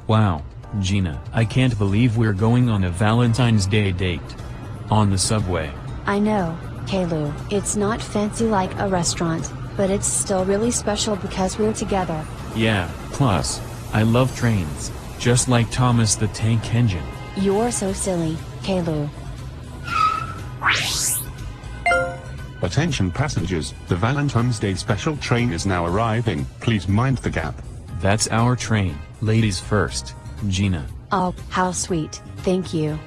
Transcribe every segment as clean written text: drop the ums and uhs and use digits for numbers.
Wow, Gina, I can't believe we're going on a Valentine's Day date. On the subway. I know, Caillou. It's not fancy like a restaurant, but it's still really special because we're together. Yeah, plus, I love trains, just like Thomas the Tank Engine. You're so silly, Caillou. Attention passengers, the Valentine's Day special train is now arriving. Please mind the gap. That's our train. Ladies first, Gina. Oh, how sweet, thank you.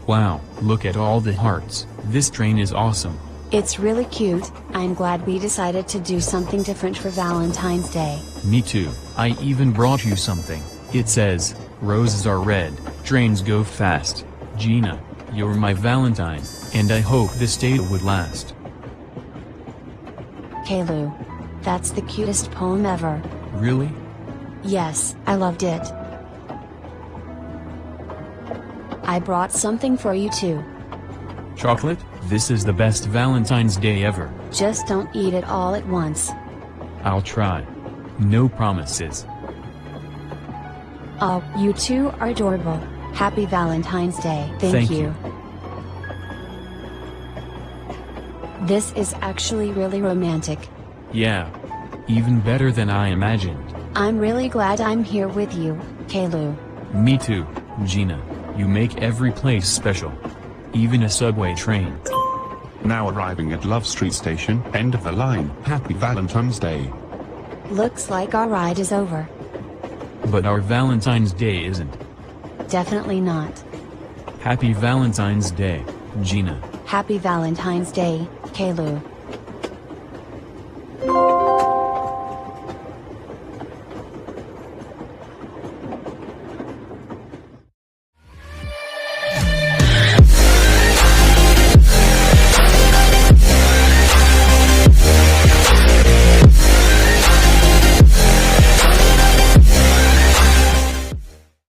Wow, look at all the hearts. This train is awesome. It's really cute. I'm glad we decided to do something different for Valentine's Day. Me too. I even brought you something. It says, "Roses are red, trains go fast." Gina, you're my Valentine, and I hope this day would last. Caillou. That's the cutest poem ever. Really? Yes, I loved it. I brought something for you too. Chocolate? This is the best Valentine's Day ever. Just don't eat it all at once. I'll try. No promises. Oh, you two are adorable. Happy Valentine's Day. Thank you. This is actually really romantic. Yeah. Even better than I imagined. I'm really glad I'm here with you, Caillou. Me too, Gina. You make every place special. Even a subway train. Now arriving at Love Street Station, end of the line. Happy Valentine's Day. Looks like our ride is over. But our Valentine's Day isn't. Definitely not. Happy Valentine's Day, Gina. Happy Valentine's Day, Caillou.